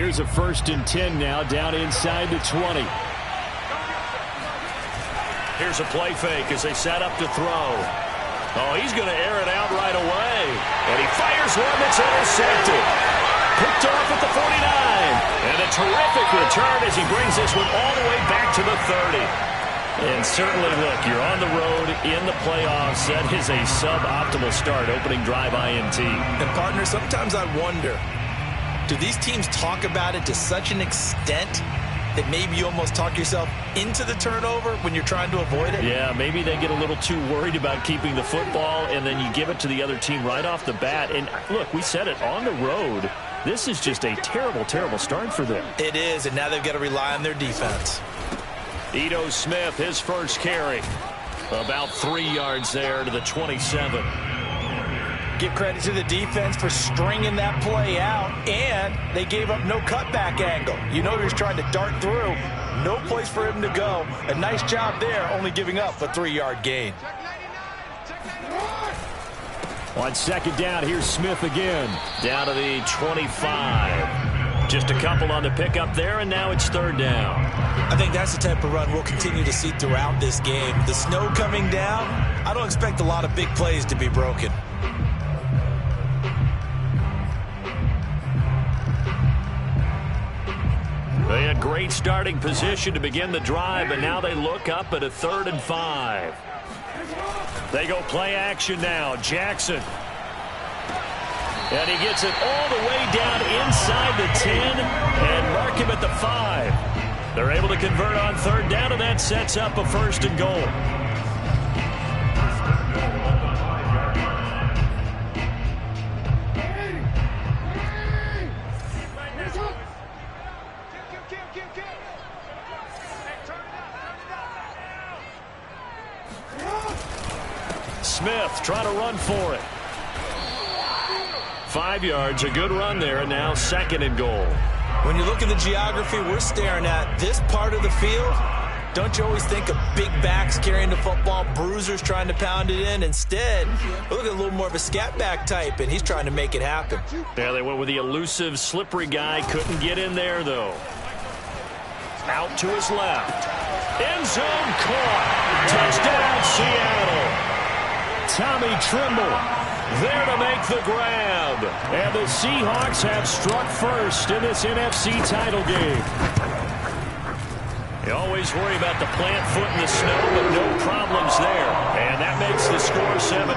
Here's a 1st and 10 now, down inside the 20. Here's a play fake as they set up to throw. Oh, he's going to air it out right away. And he fires one that's intercepted. Picked off at the 49. And a terrific return as he brings this one all the way back to the 30. And certainly, look, you're on the road in the playoffs. That is a suboptimal start, opening drive INT. And, partner, sometimes I wonder, do these teams talk about it to such an extent that maybe you almost talk yourself into the turnover when you're trying to avoid it? Yeah, maybe they get a little too worried about keeping the football, and then you give it to the other team right off the bat. And, look, we said it, on the road, this is just a terrible, terrible start for them. It is, and now they've got to rely on their defense. Ito Smith, his first carry. About 3 yards there to the 27. Give credit to the defense for stringing that play out, and they gave up no cutback angle. You know he was trying to dart through. No place for him to go. A nice job there, only giving up a 3-yard gain. On 2nd down, here's Smith again. Down to the 25. Just a couple on the pickup there, and now it's 3rd down. I think that's the type of run we'll continue to see throughout this game. The snow coming down, I don't expect a lot of big plays to be broken. They had great starting position to begin the drive, but now they look up at a 3rd and 5. They go play action now. Jackson. And he gets it all the way down inside the 10 and mark him at the 5. They're able to convert on 3rd down, and that sets up a 1st and goal. Smith trying to run for it. 5 yards, a good run there, and now 2nd and goal. When you look at the geography we're staring at, this part of the field, don't you always think of big backs carrying the football, bruisers trying to pound it in? Instead, look at a little more of a scat back type, and he's trying to make it happen. Yeah, they went with the elusive, slippery guy. Couldn't get in there, though. Out to his left. End zone caught. Touchdown, Seattle. Tommy Tremble there to make the grab. And the Seahawks have struck first in this NFC title game. You always worry about the plant foot in the snow, but no problems there. And that makes the score 7-0.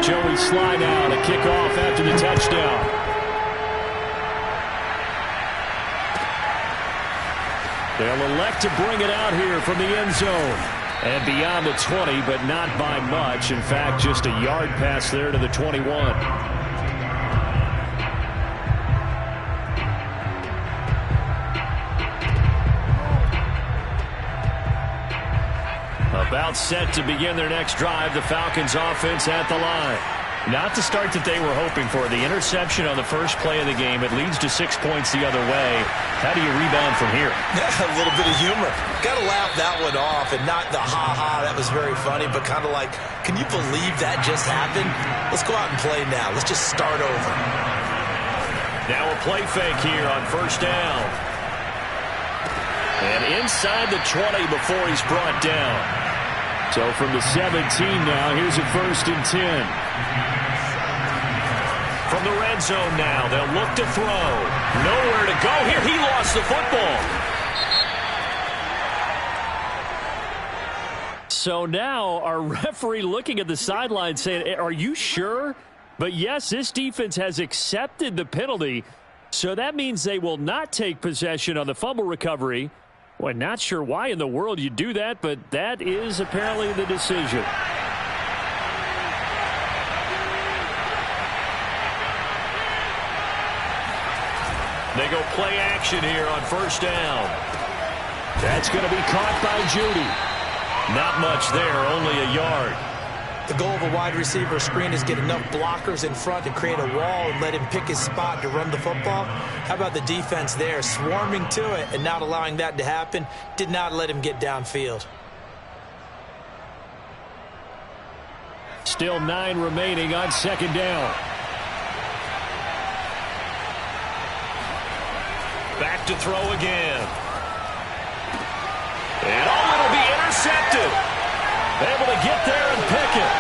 Joey Sly now to kick off after the touchdown. They'll elect to bring it out here from the end zone. And beyond the 20, but not by much. In fact, just a yard pass there to the 21. About set to begin their next drive. The Falcons offense at the line. Not the start that they were hoping for. The interception on the first play of the game. It leads to 6 points the other way. How do you rebound from here? Yeah, a little bit of humor. Got to laugh that one off, and not the ha-ha, that was very funny, but kind of like, can you believe that just happened? Let's go out and play now. Let's just start over. Now a play fake here on 1st down. And inside the 20 before he's brought down. So from the 17 now, here's a 1st and 10. From the red zone now, they'll look to throw. Nowhere to go here. He lost the football. So now our referee looking at the sideline saying, are you sure? But yes, this defense has accepted the penalty. So that means they will not take possession on the fumble recovery. Well, not sure why in the world you do that, but that is apparently the decision. They go play action here on 1st down. That's going to be caught by Judy. Not much there, only a yard. The goal of a wide receiver screen is get enough blockers in front to create a wall and let him pick his spot to run the football. How about the defense there, swarming to it and not allowing that to happen? Did not let him get downfield. Still 9 remaining on 2nd down. Back to throw again. And it'll be intercepted. Able to get there and pick it.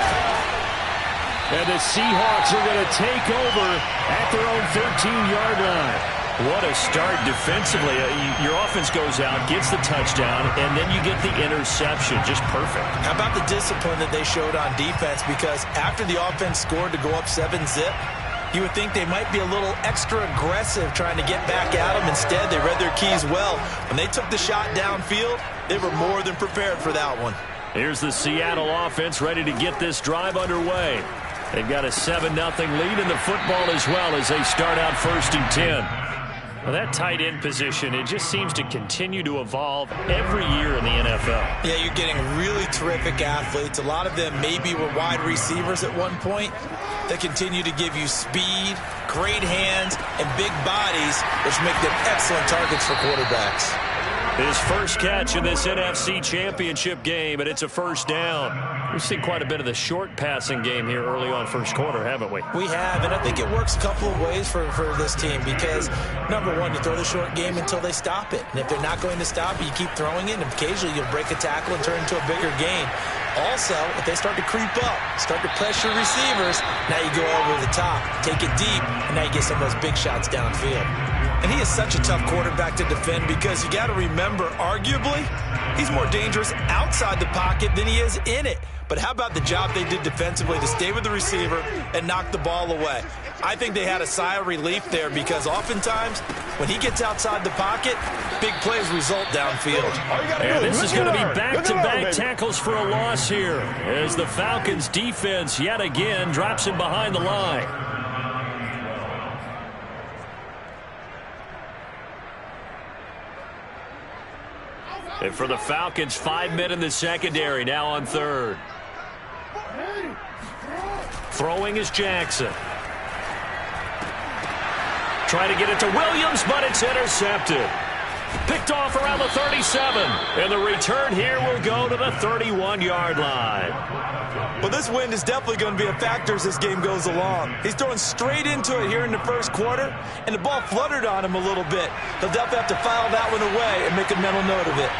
And the Seahawks are going to take over at their own 13-yard line. What a start defensively. Your offense goes out, gets the touchdown, and then you get the interception. Just perfect. How about the discipline that they showed on defense? Because after the offense scored to go up 7-zip, you would think they might be a little extra aggressive trying to get back at them. Instead, they read their keys well. When they took the shot downfield, they were more than prepared for that one. Here's the Seattle offense ready to get this drive underway. They've got a 7-0 lead in the football as well as they start out 1st and 10. Well, that tight end position, it just seems to continue to evolve every year in the NFL. Yeah, you're getting really terrific athletes. A lot of them maybe were wide receivers at one point. They continue to give you speed, great hands, and big bodies, which make them excellent targets for quarterbacks. His first catch in this NFC Championship game, and it's a first down. We've seen quite a bit of the short passing game here early on first quarter, haven't we? We have, and I think it works a couple of ways for this team because, number one, you throw the short game until they stop it. And if they're not going to stop it, you keep throwing it, and occasionally you'll break a tackle and turn into a bigger gain. Also, if they start to creep up, start to pressure receivers, now you go over the top, take it deep, and now you get some of those big shots downfield. And he is such a tough quarterback to defend because you got to remember, arguably, he's more dangerous outside the pocket than he is in it. But how about the job they did defensively to stay with the receiver and knock the ball away? I think they had a sigh of relief there because oftentimes when he gets outside the pocket, big plays result downfield. And this is going to be back-to-back tackles for a loss here as the Falcons defense yet again drops him behind the line. And for the Falcons, 5 men in the secondary, now on third. Throwing is Jackson. Trying to get it to Williams, but it's intercepted. Picked off around the 37. And the return here will go to the 31-yard line. Well, this wind is definitely going to be a factor as this game goes along. He's throwing straight into it here in the first quarter, and the ball fluttered on him a little bit. They'll definitely have to file that one away and make a mental note of it.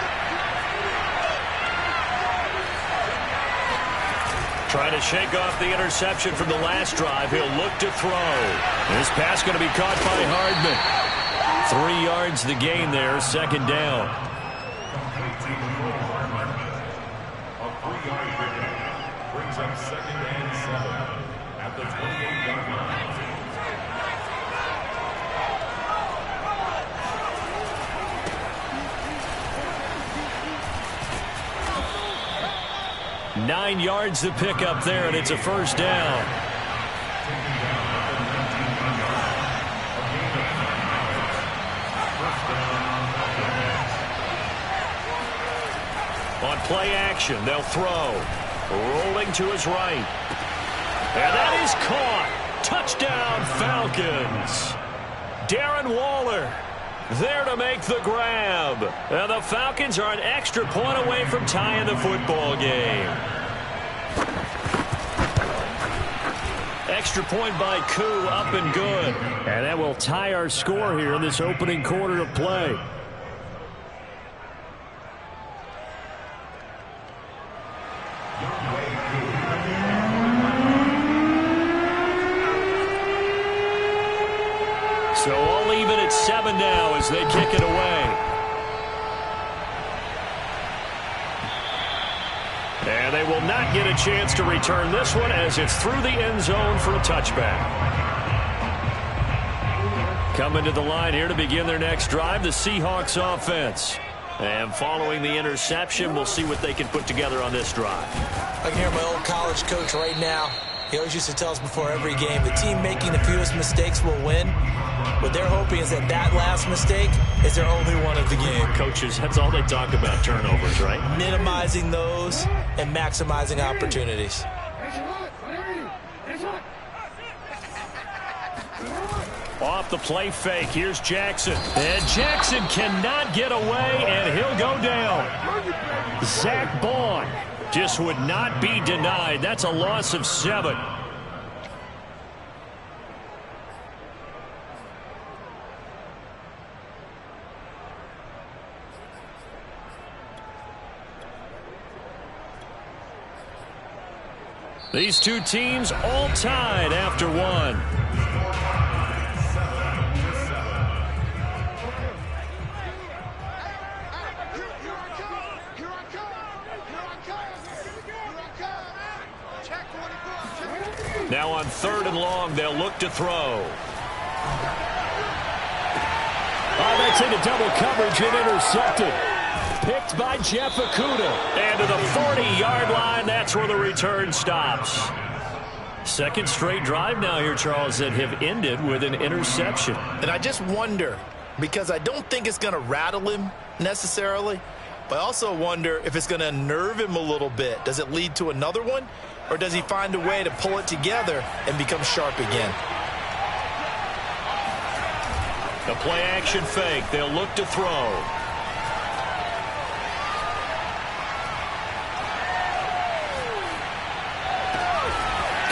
Trying to shake off the interception from the last drive. He'll look to throw. This pass going to be caught by Hardman. 3 yards the gain there, second down. Brings up 2nd and 7 at the 28-yard line. Nine yards to pick up there, and it's a first down. On play action, they'll throw. Rolling to his right. And that is caught. Touchdown, Falcons. Darren Waller there to make the grab. And the Falcons are an extra point away from tying the football game. Extra point by Koo, up and good. And that will tie our score here in this opening quarter of play. So all even at 7 now as they kick it away. And they will not get a chance to return this one as it's through the end zone for a touchback. Coming to the line here to begin their next drive, the Seahawks offense. And following the interception, we'll see what they can put together on this drive. I can hear my old college coach right now. He always used to tell us before every game, the team making the fewest mistakes will win. What they're hoping is that last mistake is their only one of the game. Coaches, that's all they talk about, turnovers, right? Minimizing those and maximizing opportunities. Off the play fake, here's Jackson. And Jackson cannot get away, and he'll go down. Zach Baun just would not be denied. That's a loss of 7. These two teams all tied after one. Now on 3rd and long, they'll look to throw. Oh, that's into double coverage and intercepted. Picked by Jeff Okudah. And to the 40-yard line, that's where the return stops. Second straight drive now here, Charles, that have ended with an interception. And I just wonder, because I don't think it's going to rattle him necessarily, but I also wonder if it's going to unnerve him a little bit. Does it lead to another one? Or does he find a way to pull it together and become sharp again? The play-action fake. They'll look to throw.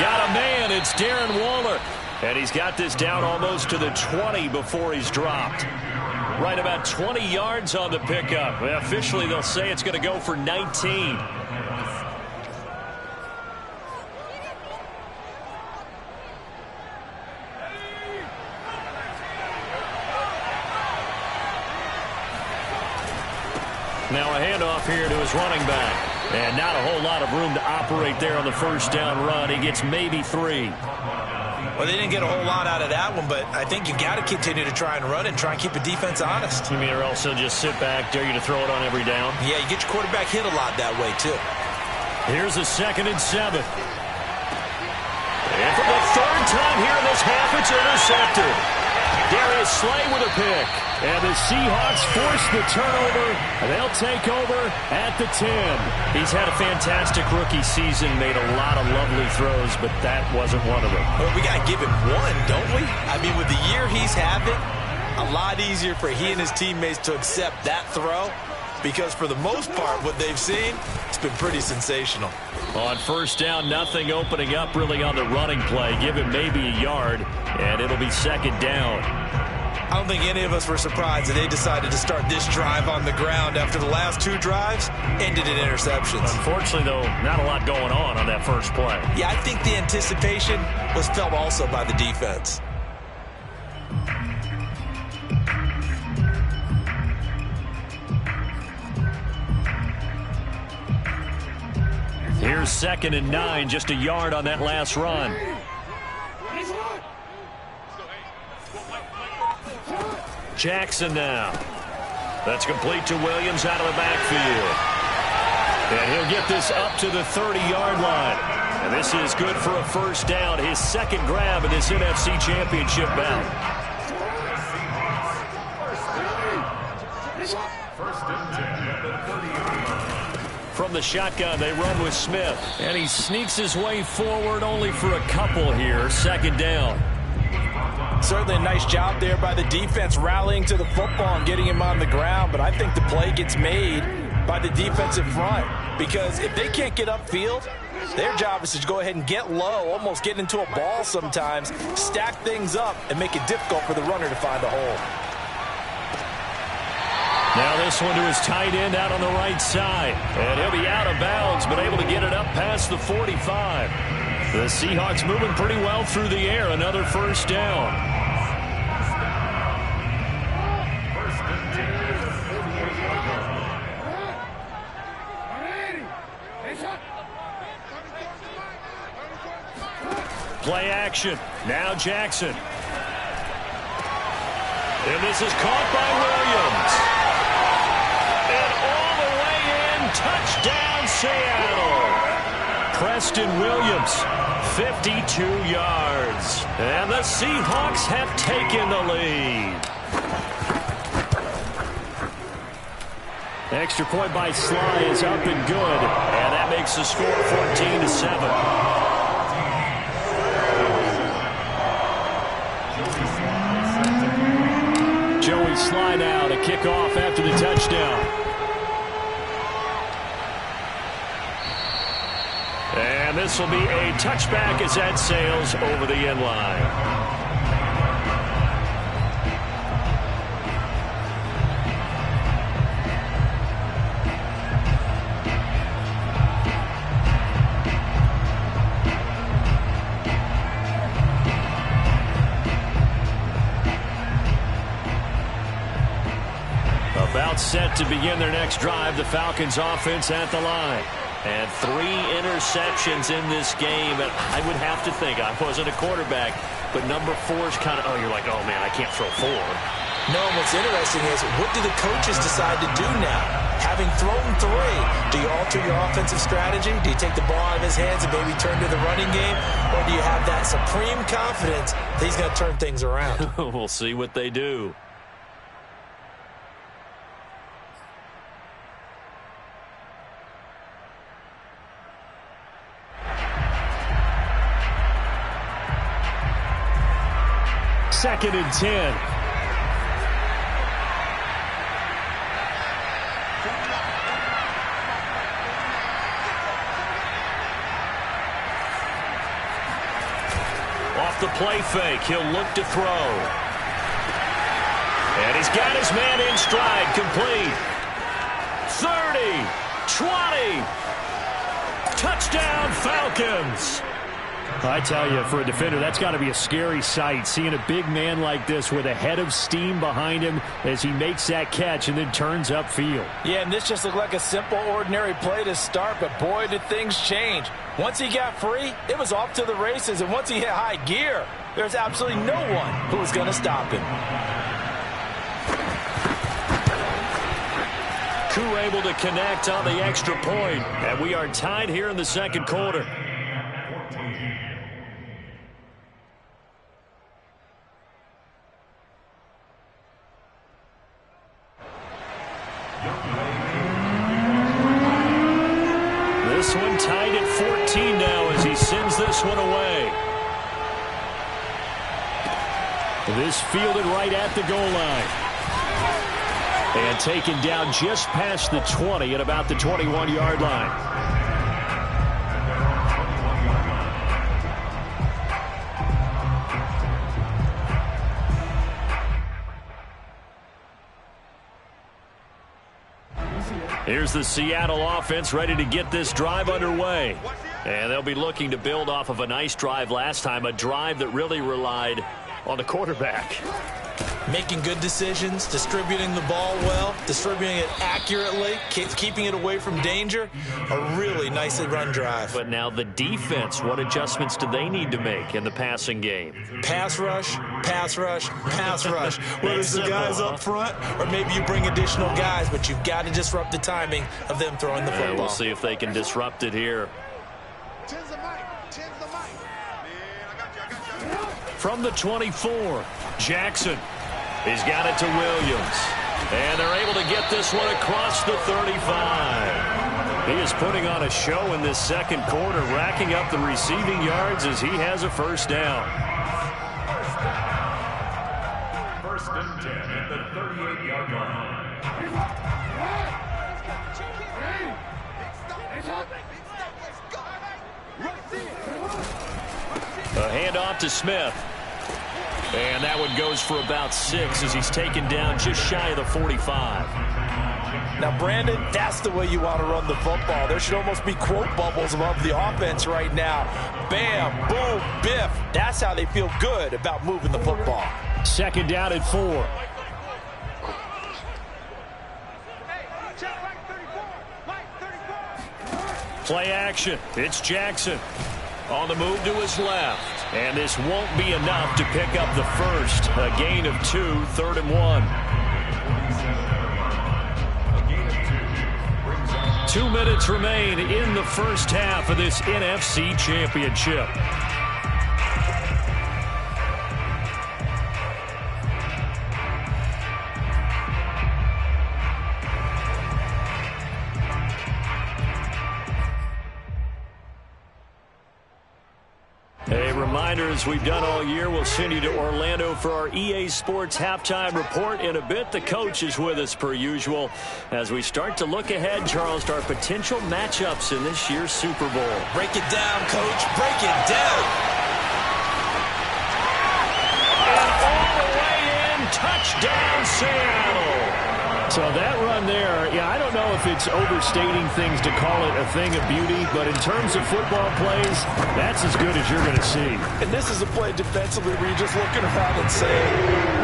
Got a man. It's Darren Waller. And he's got this down almost to the 20 before he's dropped. Right about 20 yards on the pickup. Well, officially, they'll say it's going to go for 19. Now a handoff here to his running back. And not a whole lot of room to operate there on the first down run. He gets maybe 3. Well, they didn't get a whole lot out of that one, but I think you got to continue to try and run and try and keep the defense honest. You mean or else he'll just sit back, dare you to throw it on every down? Yeah, you get your quarterback hit a lot that way, too. Here's a 2nd and 7. And for the 3rd time here in this half, it's intercepted. Darius Slay with a pick. And the Seahawks force the turnover. And they'll take over at the 10. He's had a fantastic rookie season, made a lot of lovely throws, but that wasn't one of them. Well, we got to give him one, don't we? I mean, with the year he's having, a lot easier for he and his teammates to accept that throw, because for the most part, what they've seen, it's been pretty sensational. On first down, nothing opening up really on the running play. Give him maybe a yard, and it'll be 2nd down. I don't think any of us were surprised that they decided to start this drive on the ground after the last 2 drives ended in interceptions. Unfortunately, though, not a lot going on that first play. Yeah, I think the anticipation was felt also by the defense. Here's 2nd and 9, just a yard on that last run. Jackson now. That's complete to Williams out of the backfield. And he'll get this up to the 30-yard line. And this is good for a first down. His 2nd grab in this NFC Championship bout. From the shotgun, they run with Smith. And he sneaks his way forward only for a couple here. 2nd down. Certainly a nice job there by the defense rallying to the football and getting him on the ground, but I think the play gets made by the defensive front, because if they can't get upfield, their job is to go ahead and get low, almost get into a ball sometimes, stack things up, and make it difficult for the runner to find a hole. Now this one to his tight end out on the right side, and he'll be out of bounds, but able to get it up past the 45. The Seahawks moving pretty well through the air. Another first down. Play action. Now Jackson. And this is caught by Williams. And all the way in. Touchdown, Seattle. Preston Williams, 52 yards. And the Seahawks have taken the lead. Extra point by Sly is up and good. And that makes the score 14-7. Joey Sly now to kick off after the touchdown. And this will be a touchback as that sails over the end line. About set to begin their next drive, the Falcons offense at the line. And 3 interceptions in this game. And I would have to think, I wasn't a quarterback, but number 4 is kind of, oh, you're like, oh, man, I can't throw 4. No, and what's interesting is, what do the coaches decide to do now? Having thrown 3, do you alter your offensive strategy? Do you take the ball out of his hands and maybe turn to the running game? Or do you have that supreme confidence that he's going to turn things around? We'll see what they do. Second and 10. Off the play fake, he'll look to throw. And he's got his man in stride, complete. 30, 20. Touchdown, Falcons. I tell you, for a defender, that's got to be a scary sight, seeing a big man like this with a head of steam behind him as he makes that catch and then turns upfield. Yeah, and this just looked like a simple, ordinary play to start, but boy, did things change. Once he got free, it was off to the races, and once he hit high gear, there's absolutely no one who was going to stop him. Koo able to connect on the extra point, and we are tied here in the second quarter. This one tied at 14 now as he sends this one away. This fielded right at the goal line. And taken down just past the 20 at about the 21-yard line. Here's the Seattle offense ready to get this drive underway. And they'll be looking to build off of a nice drive last time, a drive that really relied on the quarterback. Making good decisions, distributing the ball well, distributing it accurately, keeping it away from danger. A really nicely run drive. But now the defense, what adjustments do they need to make in the passing game? Pass rush, pass rush, pass rush. Whether it's the guys up front or maybe you bring additional guys, but you've got to disrupt the timing of them throwing the football. We'll see if they can disrupt it here. From the 24, Jackson. He's got it to Williams. And they're able to get this one across the 35. He is putting on a show in this second quarter, racking up the receiving yards as he has a first down. First and 10 at the 38-yard line. A handoff to Smith. And that one goes for about 6 as he's taken down just shy of the 45. Now, Brandon, that's the way you want to run the football. There should almost be quote bubbles above the offense right now. Bam, boom, biff. That's how they feel good about moving the football. Second down at 4. Play action. It's Jackson. On the move to his left. And this won't be enough to pick up the first. A gain of 2, 3rd and 1. 2 minutes remain in the first half of this NFC Championship. As we've done all year, we'll send you to Orlando for our EA Sports halftime report. In a bit, the coach is with us per usual as we start to look ahead, Charles, to our potential matchups in this year's Super Bowl. Break it down, Coach. Break it down. And all the way in, touchdown Seattle. So that run there, yeah, I don't know if it's overstating things to call it a thing of beauty, but in terms of football plays, that's as good as you're going to see. And this is a play defensively where you're just looking around and saying,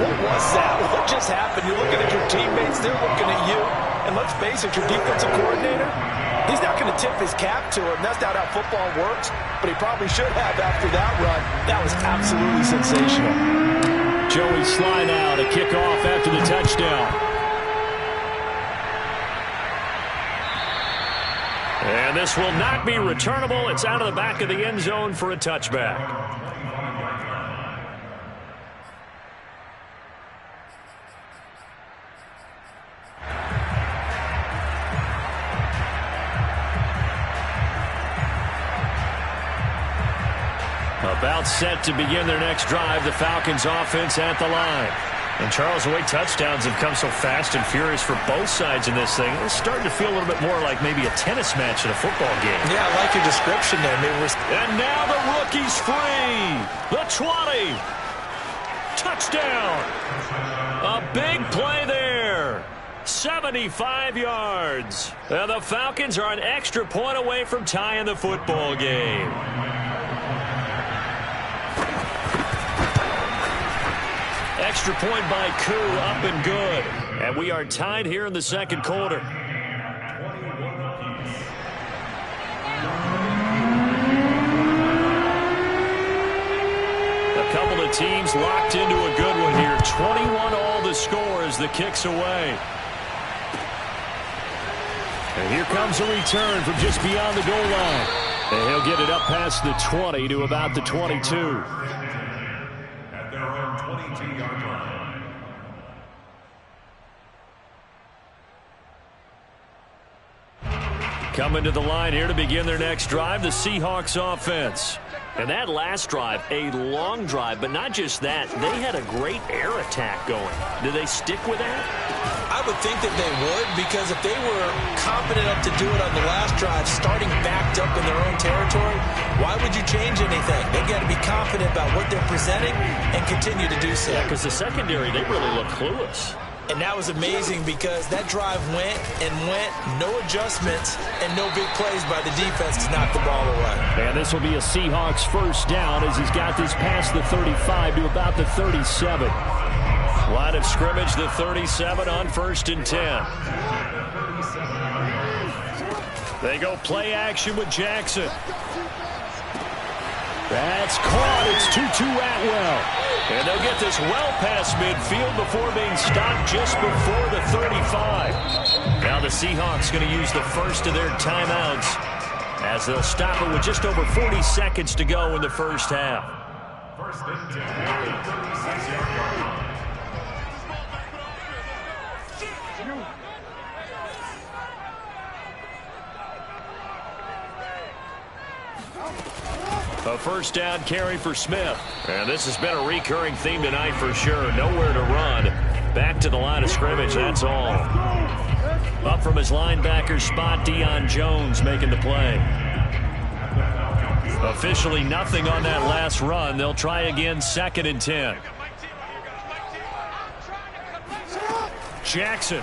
what was that? What just happened? You're looking at your teammates, they're looking at you. And let's face it, your defensive coordinator, he's not going to tip his cap to him. That's not how football works, but he probably should have after that run. That was absolutely sensational. Joey Sly now to kick off after the touchdown. And this will not be returnable. It's out of the back of the end zone for a touchback. About set to begin their next drive, the Falcons offense at the line. And Charles, the way touchdowns have come so fast and furious for both sides in this thing, it's starting to feel a little bit more like maybe a tennis match in a football game. Yeah, I like your description there. And now the rookie's free. The 20. Touchdown. A big play there. 75 yards. And the Falcons are an extra point away from tying the football game. Extra point by Koo, up and good. And we are tied here in the second quarter. A couple of teams locked into a good one here. 21 all the score as the kick's away. And here comes a return from just beyond the goal line. And he'll get it up past the 20 to about the 22. Coming to the line here to begin their next drive, the Seahawks offense. And that last drive, a long drive, but not just that. They had a great air attack going. Do they stick with that? I would think that they would, because if they were confident enough to do it on the last drive, starting backed up in their own territory, why would you change anything? They've got to be confident about what they're presenting and continue to do so. Yeah, because the secondary, they really look clueless. And that was amazing because that drive went and went, no adjustments, and no big plays by the defense to knock the ball away. And this will be a Seahawks first down as he's got this past the 35 to about the 37. Line of scrimmage, the 37 on 1st and 10. They go play action with Jackson. That's caught. It's Tutu Atwell. And they'll get this well past midfield before being stopped just before the 35. Now the Seahawks going to use the first of their timeouts as they'll stop it with just over 40 seconds to go in the first half. First and 10, 36-yard line. A first down carry for Smith. And this has been a recurring theme tonight for sure. Nowhere to run. Back to the line of scrimmage, that's all. Up from his linebacker spot, Deion Jones making the play. Officially nothing on that last run. They'll try again, 2nd and 10. Jackson.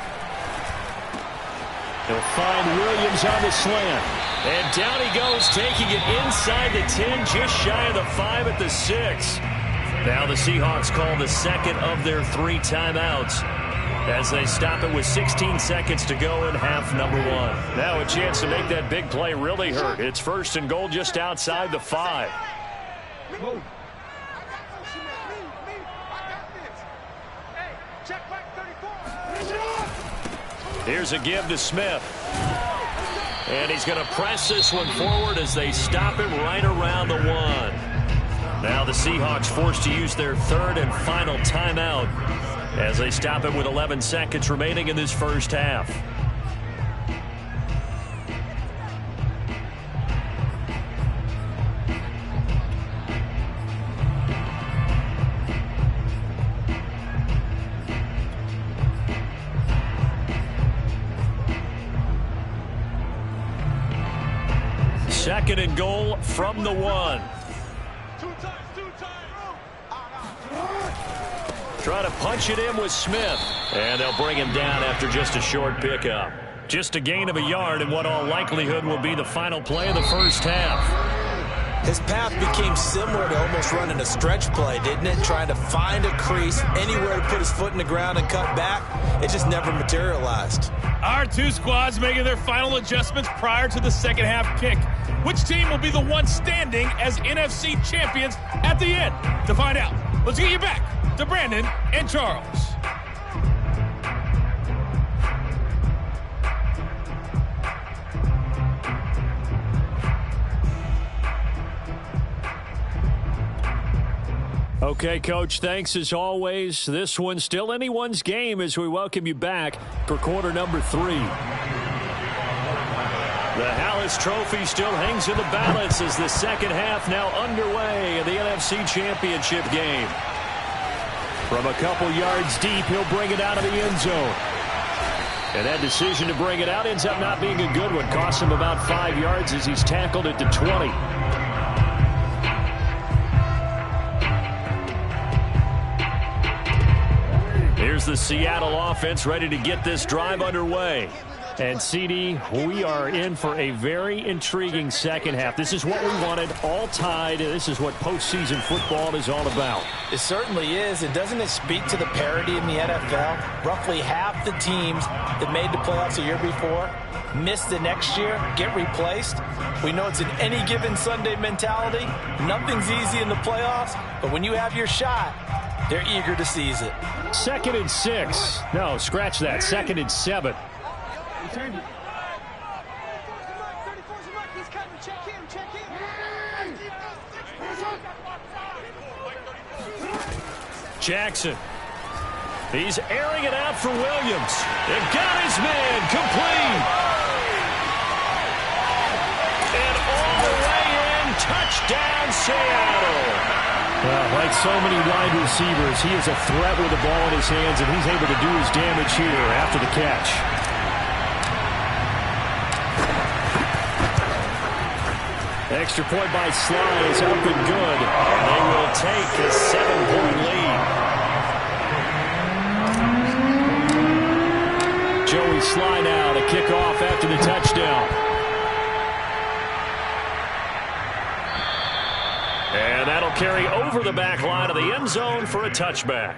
He'll find Williams on the slant. And down he goes, taking it inside the 10, just shy of the 5 at the 6. Now the Seahawks call the second of their 3 timeouts as they stop it with 16 seconds to go in half number 1. Now a chance to make that big play really hurt. It's 1st and goal just outside the 5. Here's a give to Smith. And he's going to press this one forward as they stop him right around the 1. Now the Seahawks forced to use their 3rd and final timeout as they stop him with 11 seconds remaining in this first half. Second and goal from the 1. Try to punch it in with Smith. And they'll bring him down after just a short pickup. Just a gain of a yard in what all likelihood will be the final play of the first half. His path became similar to almost running a stretch play, didn't it? Trying to find a crease, anywhere to put his foot in the ground and cut back. It just never materialized. Our two squads making their final adjustments prior to the second half kick. Which team will be the one standing as NFC champions at the end? To find out, let's get you back to Brandon and Charles. Okay, Coach, thanks as always. This one's still anyone's game as we welcome you back for quarter number 3. The Hallis Trophy still hangs in the balance as the second half now underway in the NFC Championship game. From a couple yards deep, he'll bring it out of the end zone. And that decision to bring it out ends up not being a good one. Costs him about 5 yards as he's tackled it to 20. Here's the Seattle offense ready to get this drive underway. And, CD, we are in for a very intriguing second half. This is what we wanted, all tied. This is what postseason football is all about. It certainly is. And doesn't it speak to the parity in the NFL? Roughly half the teams that made the playoffs a year before miss the next year, get replaced. We know it's an any given Sunday mentality. Nothing's easy in the playoffs, but when you have your shot, they're eager to seize it. 2nd and 6. No, scratch that. 2nd and 7. Jackson. He's airing it out for Williams. And got his man complete. And all the way in, touchdown Seattle. Like so many wide receivers, he is a threat with the ball in his hands, and he's able to do his damage here after the catch. Extra point by Sly is up and good. And they will take a 7-point lead. Joey Sly now to kick off after the touchdown. And that'll carry over the back line of the end zone for a touchback.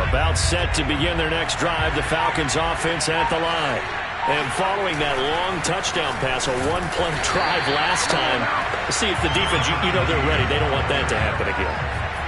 About set to begin their next drive, the Falcons offense at the line. And following that long touchdown pass, a one-play drive last time, see if the defense, you know they're ready. They don't want that to happen again.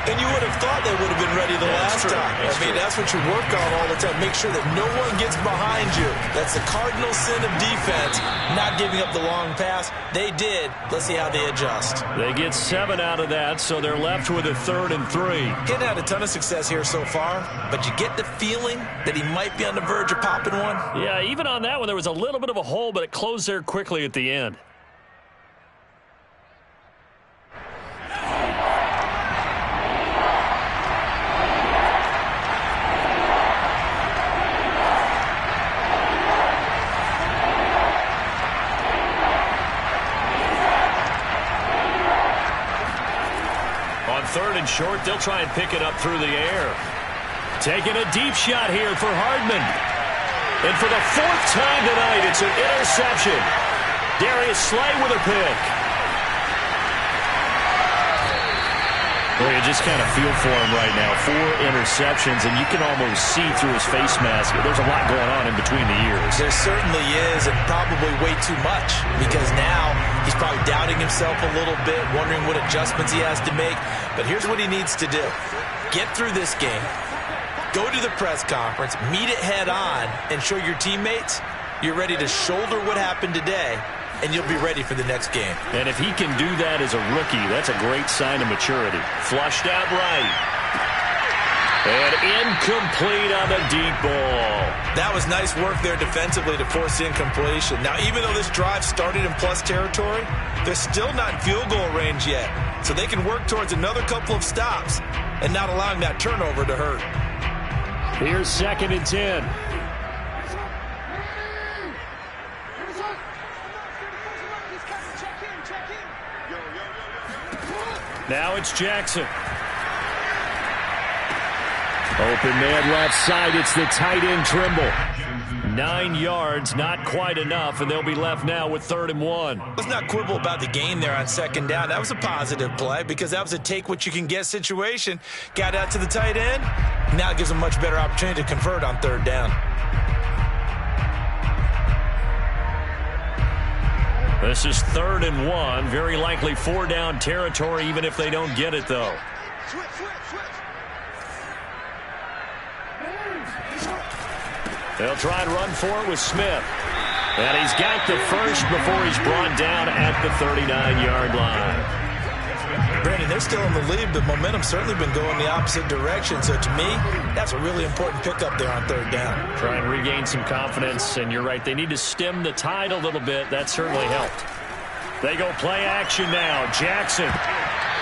And you would have thought they would have been ready the last time. That's what you work on all the time. Make sure that no one gets behind you. That's the cardinal sin of defense, not giving up the long pass. They did. Let's see how they adjust. They get 7 out of that, so they're left with a 3rd and 3. He's had a ton of success here so far, but you get the feeling that he might be on the verge of popping one. Yeah, even on that one, there was a little bit of a hole, but it closed there quickly at the end. Third and short, they'll try and pick it up through the air. Taking a deep shot here for Hardman. And for the 4th time tonight, it's an interception. Darius Slay with a pick. Well, you just kind of feel for him right now. 4 interceptions, and you can almost see through his face mask. There's a lot going on in between the ears. There certainly is, and probably way too much, because now he's probably doubting himself a little bit, wondering what adjustments he has to make. But here's what he needs to do. Get through this game, go to the press conference, meet it head on, and show your teammates you're ready to shoulder what happened today and you'll be ready for the next game. And if he can do that as a rookie, that's a great sign of maturity. Flushed out right. And incomplete on the deep ball. That was nice work there defensively to force the incompletion. Now, even though this drive started in plus territory, they're still not in field goal range yet. So they can work towards another couple of stops and not allowing that turnover to hurt. Here's 2nd and 10. Now it's Jackson. Open man left side. It's the tight end Trimble. 9 yards, not quite enough, and they'll be left now with 3rd and 1. Let's not quibble about the gain there on 2nd down. That was a positive play because that was a take-what-you-can-get situation. Got out to the tight end. Now it gives them a much better opportunity to convert on 3rd down. This is 3rd and 1. Very likely 4-down territory, even if they don't get it, though. They'll try and run for it with Smith. And he's got the first before he's brought down at the 39-yard line. Brandon, they're still in the lead, but momentum's certainly been going the opposite direction. So to me, that's a really important pickup there on 3rd down. Try and regain some confidence, and you're right. They need to stem the tide a little bit. That certainly helped. They go play action now. Jackson.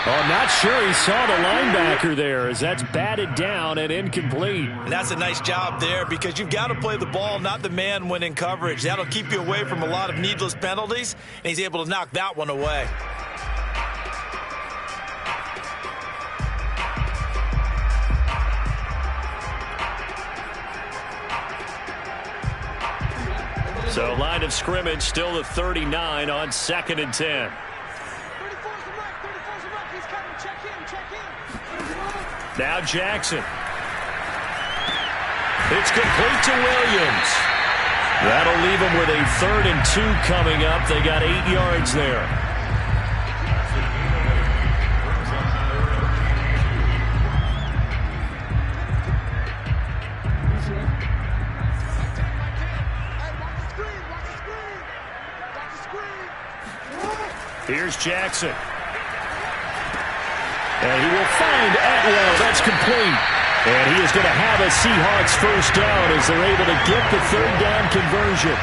Oh, I'm not sure he saw the linebacker there as that's batted down and incomplete. And that's a nice job there because you've got to play the ball, not the man when in coverage. That'll keep you away from a lot of needless penalties, and he's able to knock that one away. So line of scrimmage still the 39 on 2nd and 10. Now Jackson. It's complete to Williams. That'll leave them with a 3rd and 2 coming up. They got 8 yards there. Here's Jackson. And he will find Atwell. That's complete. And he is going to have a Seahawks first down as they're able to get the 3rd down conversion.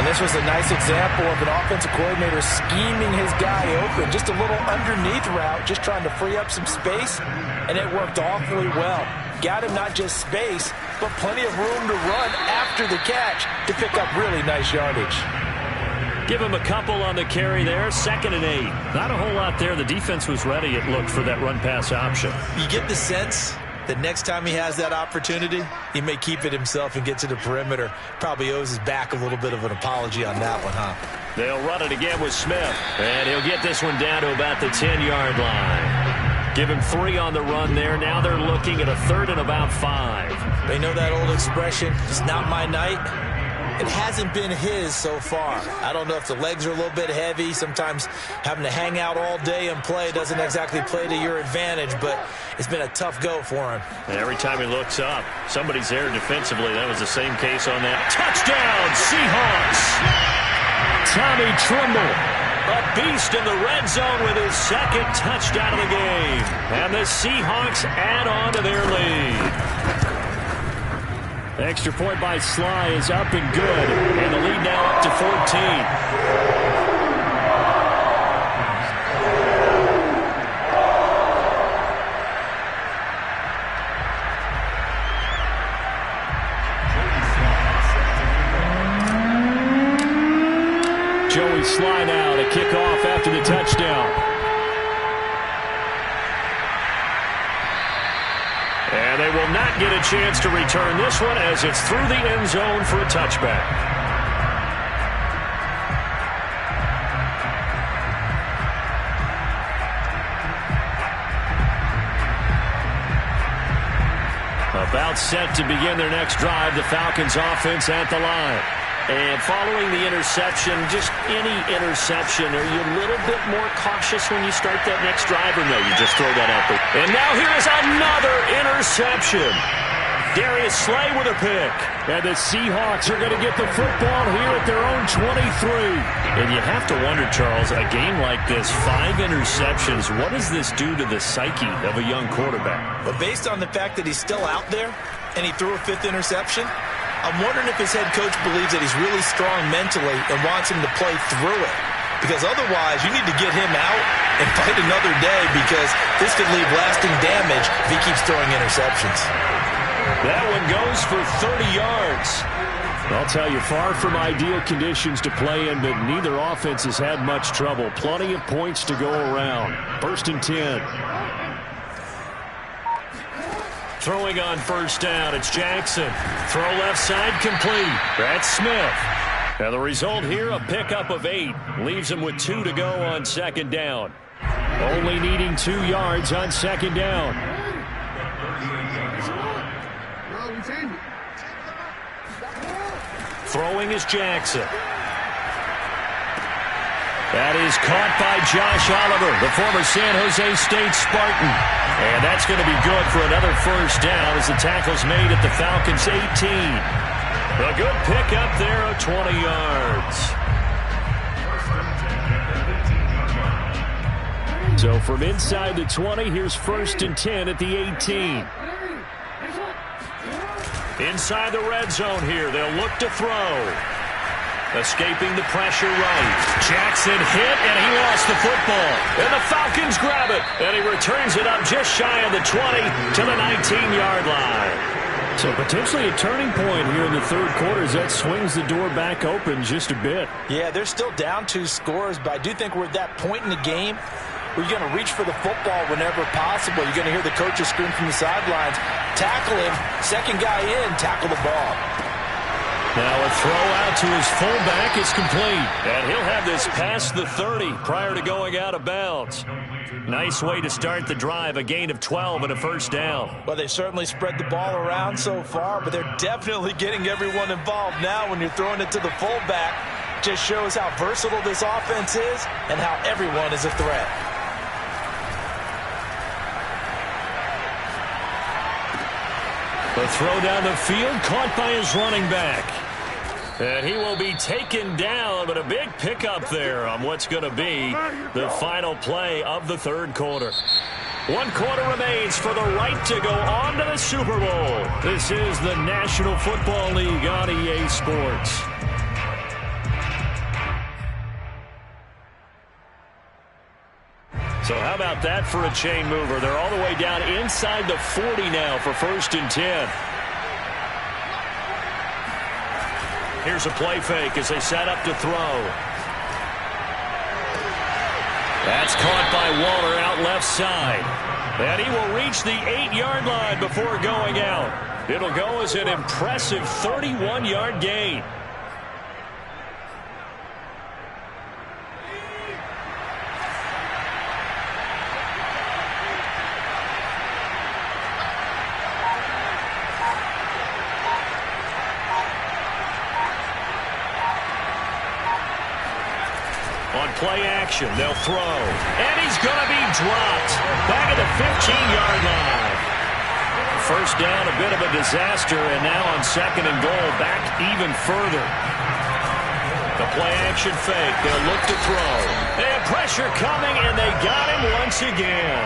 And this was a nice example of an offensive coordinator scheming his guy open. Just a little underneath route, just trying to free up some space. And it worked awfully well. Got him not just space, but plenty of room to run after the catch to pick up really nice yardage. Give him a couple on the carry there. 2nd and 8. Not a whole lot there. The defense was ready, it looked, for that run-pass option. You get the sense that next time he has that opportunity, he may keep it himself and get to the perimeter. Probably owes his back a little bit of an apology on that one, huh? They'll run it again with Smith. And he'll get this one down to about the 10-yard line. Give him 3 on the run there. Now they're looking at a 3rd and about 5. They know that old expression, it's not my night. It hasn't been his so far. I don't know if the legs are a little bit heavy. Sometimes having to hang out all day and play doesn't exactly play to your advantage, but it's been a tough go for him. And every time he looks up, somebody's there defensively. That was the same case on that. Touchdown, Seahawks! Tommy Trimble, a beast in the red zone with his 2nd touchdown of the game. And the Seahawks add on to their lead. Extra point by Sly is up and good. And the lead now up to 14. Joey Sly now to kick off after the touchdown. And they will not get a chance to return this one as it's through the end zone for a touchback. About set to begin their next drive, the Falcons offense at the line. And following the interception, just any interception, are you a little bit more cautious when you start that next drive, or no, you just throw that out there? And now here is another interception. Darius Slay with a pick. And the Seahawks are going to get the football here at their own 23. And you have to wonder, Charles, a game like this, 5 interceptions, what does this do to the psyche of a young quarterback? But based on the fact that he's still out there and he threw a 5th interception, I'm wondering if his head coach believes that he's really strong mentally and wants him to play through it. Because otherwise, you need to get him out and fight another day, because this could leave lasting damage if he keeps throwing interceptions. That one goes for 30 yards. I'll tell you, far from ideal conditions to play in, but neither offense has had much trouble. Plenty of points to go around. 1st and 10. Throwing on 1st down, it's Jackson. Throw left side complete. That's Smith. Now the result here, a pickup of 8. Leaves him with 2 to go on 2nd down. Only needing 2 yards on 2nd down. Throwing is Jackson. That is caught by Josh Oliver, the former San Jose State Spartan. And that's going to be good for another 1st down as the tackle's made at the Falcons' 18. A good pickup there of 20 yards. So from inside the 20, here's 1st and 10 at the 18. Inside the red zone here, they'll look to throw. Escaping the pressure right. Jackson hit, and he lost the football. And the Falcons grab it, and he returns it up just shy of the 20 to the 19-yard line. So potentially a turning point here in the 3rd quarter as that swings the door back open just a bit. Yeah, they're still down 2 scores, but I do think we're at that point in the game where you're going to reach for the football whenever possible. You're going to hear the coaches scream from the sidelines, tackle him, 2nd guy in, tackle the ball. Now a throw out to his fullback is complete. And he'll have this past the 30 prior to going out of bounds. Nice way to start the drive, a gain of 12 and a 1st down. Well, they certainly spread the ball around so far, but they're definitely getting everyone involved now when you're throwing it to the fullback. Just shows how versatile this offense is and how everyone is a threat. The throw down the field caught by his running back. And he will be taken down, but a big pickup there on what's going to be the final play of the 3rd quarter. 1 quarter remains for the right to go on to the Super Bowl. This is the National Football League on EA Sports. So how about that for a chain mover? They're all the way down inside the 40 now for 1st and 10. Here's a play fake as they set up to throw. That's caught by Waller out left side. And he will reach the 8-yard line before going out. It'll go as an impressive 31-yard gain. On play action, they'll throw. And he's going to be dropped. Back at the 15-yard line. 1st down, a bit of a disaster, and now on 2nd and goal, back even further. The play action fake, they'll look to throw. They have pressure coming, and they got him once again.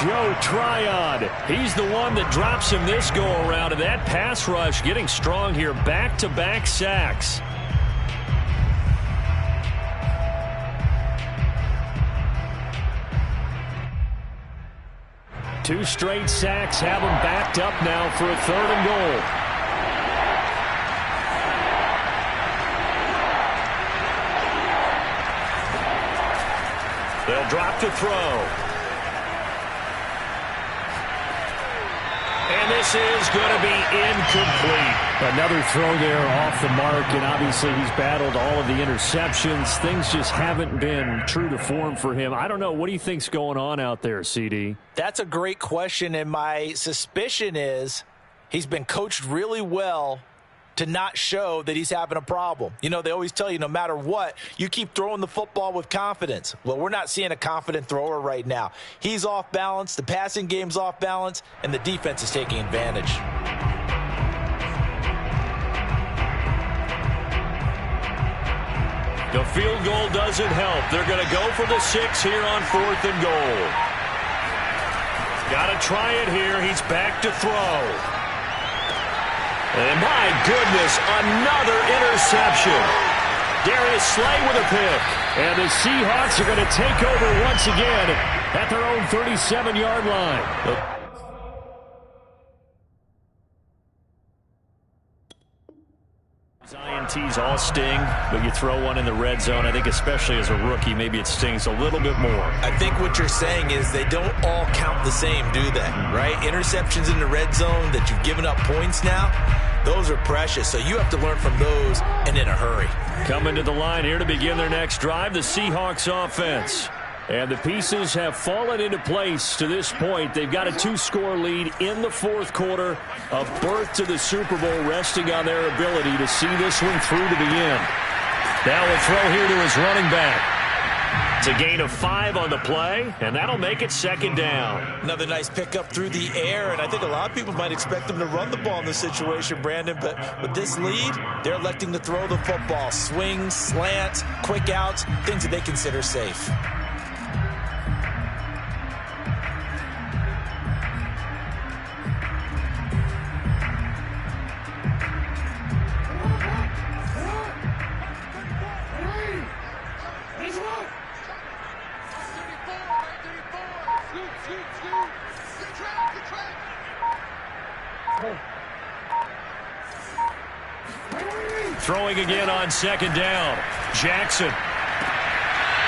Joe Tryon, he's the one that drops him this go-around, and that pass rush getting strong here. Back-to-back sacks. 2 straight sacks have him backed up now for a 3rd and goal. They'll drop to throw. And this is going to be incomplete. Another throw there off the mark, and obviously he's battled all of the interceptions. Things just haven't been true to form for him. I don't know. What do you think's going on out there, CD? That's a great question, and my suspicion is he's been coached really well to not show that he's having a problem. You know, they always tell you no matter what, you keep throwing the football with confidence. Well, we're not seeing a confident thrower right now. He's off balance, the passing game's off balance, and the defense is taking advantage. The field goal doesn't help. They're going to go for the 6 here on 4th and goal. Got to try it here. He's back to throw. And my goodness, another interception. Darius Slay with a pick. And the Seahawks are going to take over once again at their own 37-yard line. INTs all sting, but you throw one in the red zone. I think especially as a rookie, maybe it stings a little bit more. I think what you're saying is they don't all count the same, do they? Right? Interceptions in the red zone that you've given up points now, those are precious. So you have to learn from those and in a hurry. Coming to the line here to begin their next drive, the Seahawks offense. And the pieces have fallen into place to this point. They've got a 2-score lead in the 4th quarter, a berth to the Super Bowl, resting on their ability to see this one through to the end. Now we'll throw here to his running back. It's a gain of 5 on the play, and that'll make it 2nd down. Another nice pickup through the air, and I think a lot of people might expect them to run the ball in this situation, Brandon, but with this lead, they're electing to throw the football. Swings, slants, quick outs, things that they consider safe. Throwing again on 2nd down. Jackson.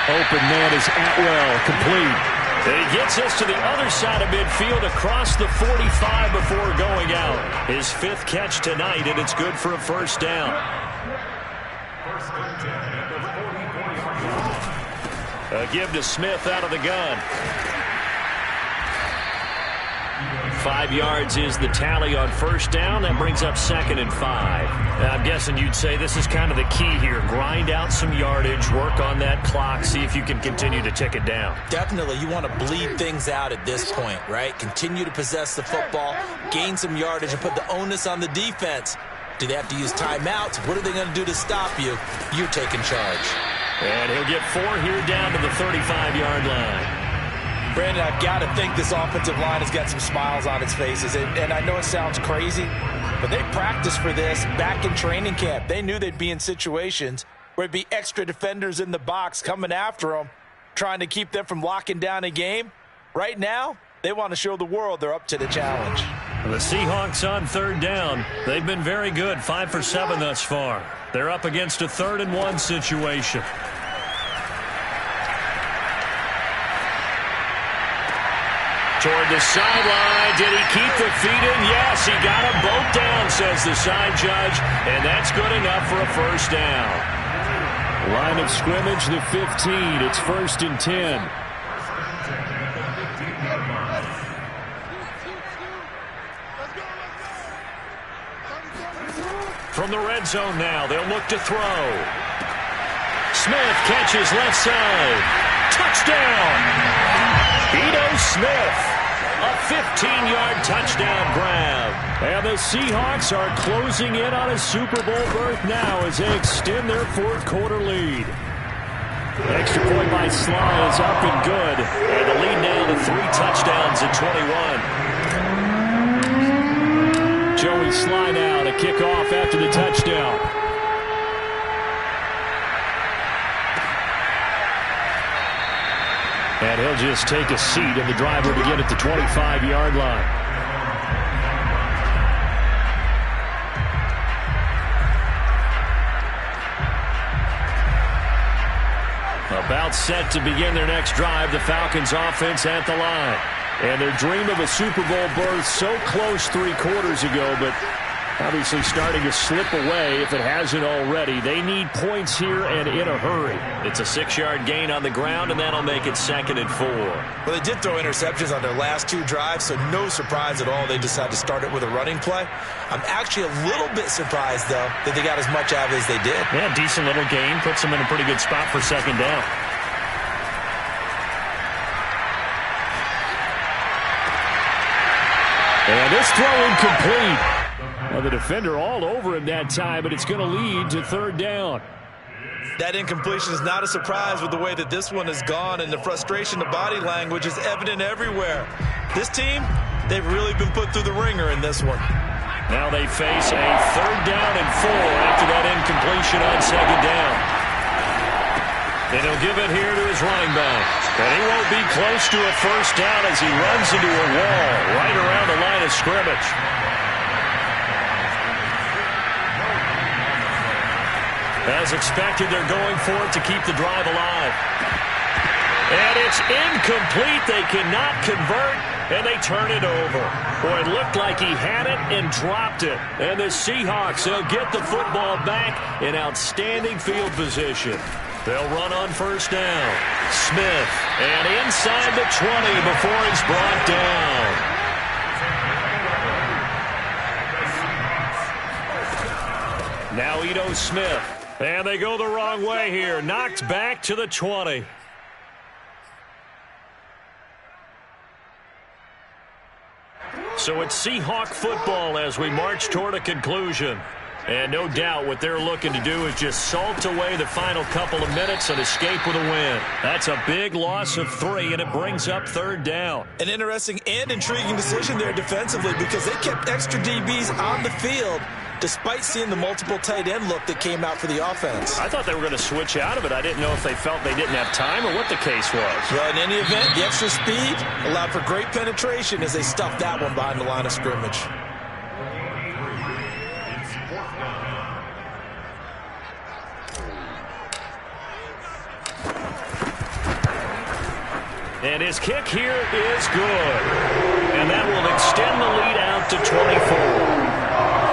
Open man is Atwell, complete. And he gets us to the other side of midfield across the 45 before going out. His 5th catch tonight, and it's good for a 1st down. A give to Smith out of the gun. 5 yards is the tally on 1st down. That brings up 2nd and 5. I'm guessing you'd say this is kind of the key here. Grind out some yardage, work on that clock, see if you can continue to tick it down. Definitely. You want to bleed things out at this point, right? Continue to possess the football, gain some yardage, and put the onus on the defense. Do they have to use timeouts? What are they going to do to stop you? You're taking charge. And he'll get 4 here down to the 35-yard line. Brandon, I've got to think this offensive line has got some smiles on its faces. And I know it sounds crazy, but they practiced for this back in training camp. They knew they'd be in situations where there'd be extra defenders in the box coming after them, trying to keep them from locking down a game. Right now, they want to show the world they're up to the challenge. The Seahawks on 3rd down. They've been very good, 5 for 7 thus far. They're up against a 3rd and 1 situation. Toward the sideline. Did he keep the feet in? Yes, he got them both down, says the side judge, and that's good enough for a 1st down. Line of scrimmage, the 15. It's 1st and 10. From the red zone now, they'll look to throw. Smith catches left side. Touchdown! Ito Smith. A 15-yard touchdown grab. And the Seahawks are closing in on a Super Bowl berth now as they extend their 4th quarter lead. Extra point by Sly is up and good. And the lead now to 3 touchdowns at 21. Joey Sly now to kick off after the touchdown. And he'll just take a seat, and the drive will begin at the 25-yard line. About set to begin their next drive, the Falcons offense at the line. And their dream of a Super Bowl berth so close 3 quarters ago, but obviously starting to slip away if it hasn't already. They need points here and in a hurry. It's a 6-yard gain on the ground, and that'll make it 2nd and 4. Well, they did throw interceptions on their last 2 drives, so no surprise at all they decided to start it with a running play. I'm actually a little bit surprised, though, that they got as much out of it as they did. Yeah, decent little gain. Puts them in a pretty good spot for 2nd down. And this throw incomplete. Well, the defender all over him that time, but it's going to lead to 3rd down. That incompletion is not a surprise with the way that this one has gone, and the frustration, the body language is evident everywhere. This team, they've really been put through the ringer in this one. Now they face a 3rd down and 4 after that incompletion on 2nd down. And he'll give it here to his running back. And he won't be close to a 1st down as he runs into a wall right around the line of scrimmage. As expected, they're going for it to keep the drive alive. And it's incomplete. They cannot convert, and they turn it over. Boy, it looked like he had it and dropped it. And the Seahawks, they'll get the football back in outstanding field position. They'll run on 1st down. Smith, and inside the 20 before he's brought down. Now Ito Smith. And they go the wrong way here. Knocked back to the 20. So it's Seahawk football as we march toward a conclusion. And no doubt what they're looking to do is just salt away the final couple of minutes and escape with a win. That's a big loss of 3, and it brings up 3rd down. An interesting and intriguing decision there defensively because they kept extra DBs on the field despite seeing the multiple tight end look that came out for the offense. I thought they were going to switch out of it. I didn't know if they felt they didn't have time or what the case was. Well, in any event, the extra speed allowed for great penetration as they stuffed that one behind the line of scrimmage. And his kick here is good. And that will extend the lead out to 24.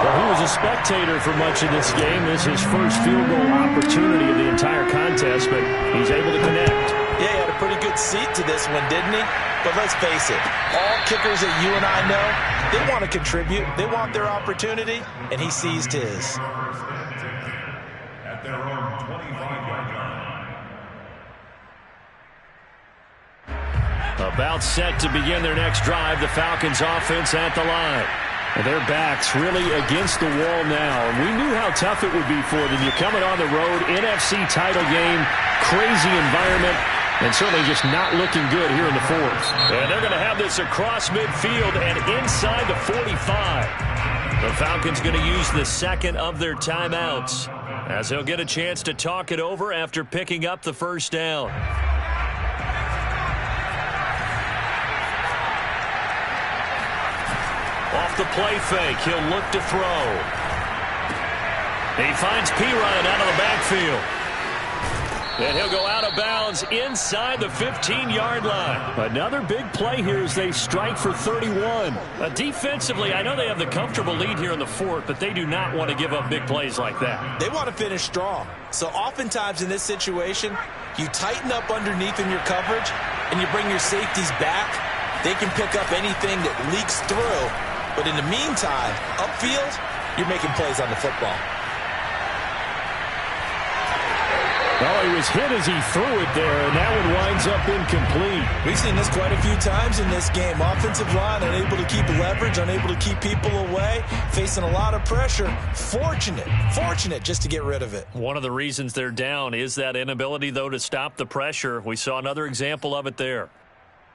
Well, he was a spectator for much of this game. This is his first field goal opportunity of the entire contest, but he's able to connect. Yeah, he had a pretty good seat to this one, didn't he? But let's face it, all kickers that you and I know, they want to contribute. They want their opportunity, and he seized his. At their own 25-yard line. About set to begin their next drive, the Falcons offense at the line. And their backs really against the wall now. And we knew how tough it would be for them. You're coming on the road, NFC title game, crazy environment, and certainly just not looking good here in the 4th. And they're going to have this across midfield and inside the 45. The Falcons going to use the 2nd of their timeouts as they'll get a chance to talk it over after picking up the 1st down. Off the play fake, he'll look to throw. He finds Perine out of the backfield. And he'll go out of bounds inside the 15-yard line. Another big play here as they strike for 31. Defensively, I know they have the comfortable lead here in the 4th, but they do not want to give up big plays like that. They want to finish strong. So oftentimes in this situation, you tighten up underneath in your coverage, and you bring your safeties back. They can pick up anything that leaks through. But in the meantime, upfield, you're making plays on the football. Well, he was hit as he threw it there, and that one winds up incomplete. We've seen this quite a few times in this game. Offensive line unable to keep leverage, unable to keep people away, facing a lot of pressure. Fortunate just to get rid of it. One of the reasons they're down is that inability, though, to stop the pressure. We saw another example of it there.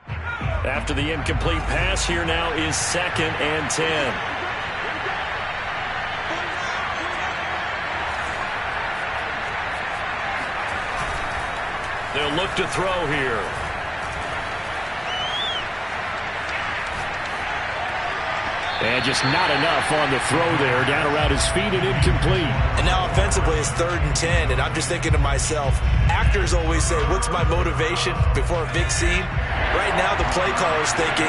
After the incomplete pass, here now is 2nd and 10. They'll look to throw here. And just not enough on the throw there. Down around his feet and incomplete. And now offensively it's 3rd and 10. And I'm just thinking to myself, actors always say, what's my motivation before a big scene? Right now the play caller's thinking,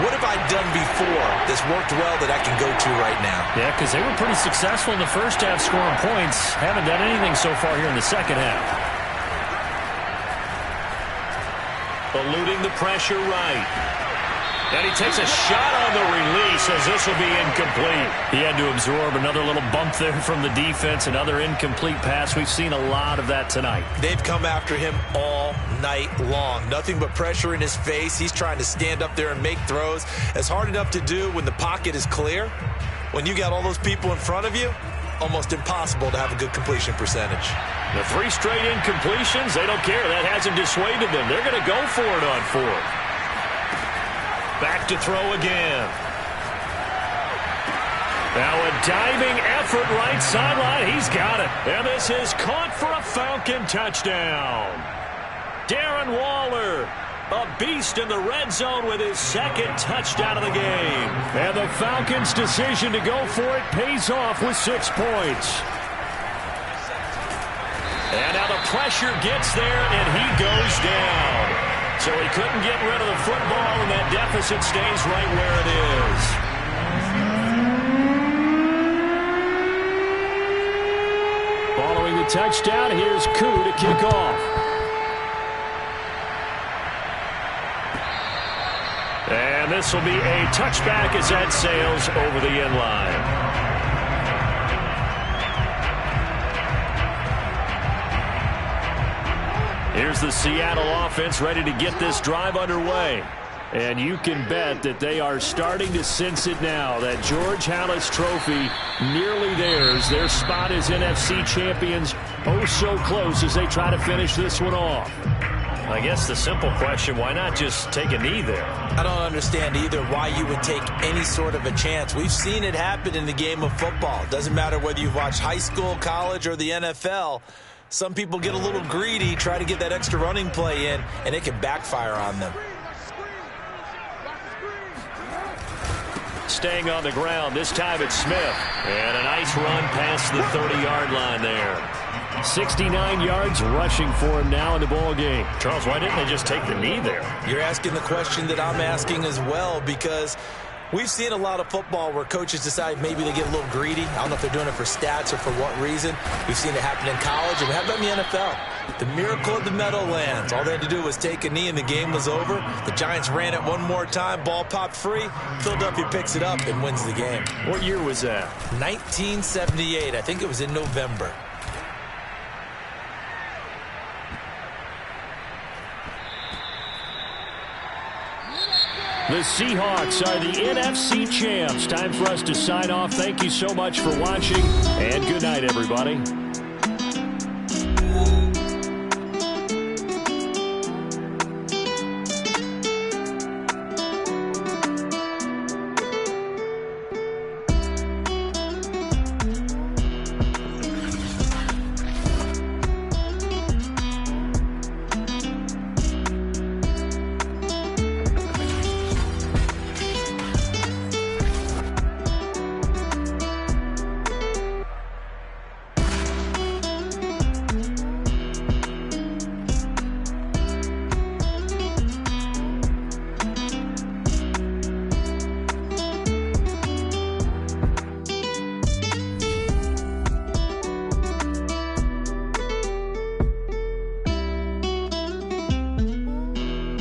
what have I done before that's worked well that I can go to right now? Yeah, because they were pretty successful in the first half scoring points. Haven't done anything so far here in the second half. Eluding the pressure right. And he takes a shot on the release as this will be incomplete. He had to absorb another little bump there from the defense, another incomplete pass. We've seen a lot of that tonight. They've come after him all night long. Nothing but pressure in his face. He's trying to stand up there and make throws. It's hard enough to do when the pocket is clear. When you got all those people in front of you, almost impossible to have a good completion percentage. The 3 straight incompletions, they don't care. That hasn't dissuaded them. They're going to go for it on 4th. Back to throw again. Now a diving effort right sideline. He's got it. And this is caught for a Falcon touchdown. Darren Waller, a beast in the red zone with his 2nd touchdown of the game. And the Falcons' decision to go for it pays off with 6 points. And now the pressure gets there, and he goes down. So he couldn't get rid of the football, and that deficit stays right where it is. Following the touchdown, here's Koo to kick off. And this will be a touchback as that sails over the end line. Here's the Seattle offense ready to get this drive underway. And you can bet that they are starting to sense it now. That George Halas trophy nearly theirs. Their spot as NFC champions oh so close as they try to finish this one off. I guess the simple question, why not just take a knee there? I don't understand either why you would take any sort of a chance. We've seen it happen in the game of football. It doesn't matter whether you've watched high school, college, or the NFL. Some people get a little greedy, try to get that extra running play in, and it can backfire on them. Staying on the ground, this time it's Smith. And a nice run past the 30-yard line there. 69 yards rushing for him now in the ball game. Charles, why didn't they just take the knee there? You're asking the question that I'm asking as well, because we've seen a lot of football where coaches decide maybe they get a little greedy. I don't know if they're doing it for stats or for what reason. We've seen it happen in college, and we have it in the NFL. The miracle of the Meadowlands. All they had to do was take a knee, and the game was over. The Giants ran it one more time. Ball popped free. Philadelphia picks it up and wins the game. What year was that? 1978. I think it was in November. The Seahawks are the NFC champs. Time for us to sign off. Thank you so much for watching, and good night, everybody.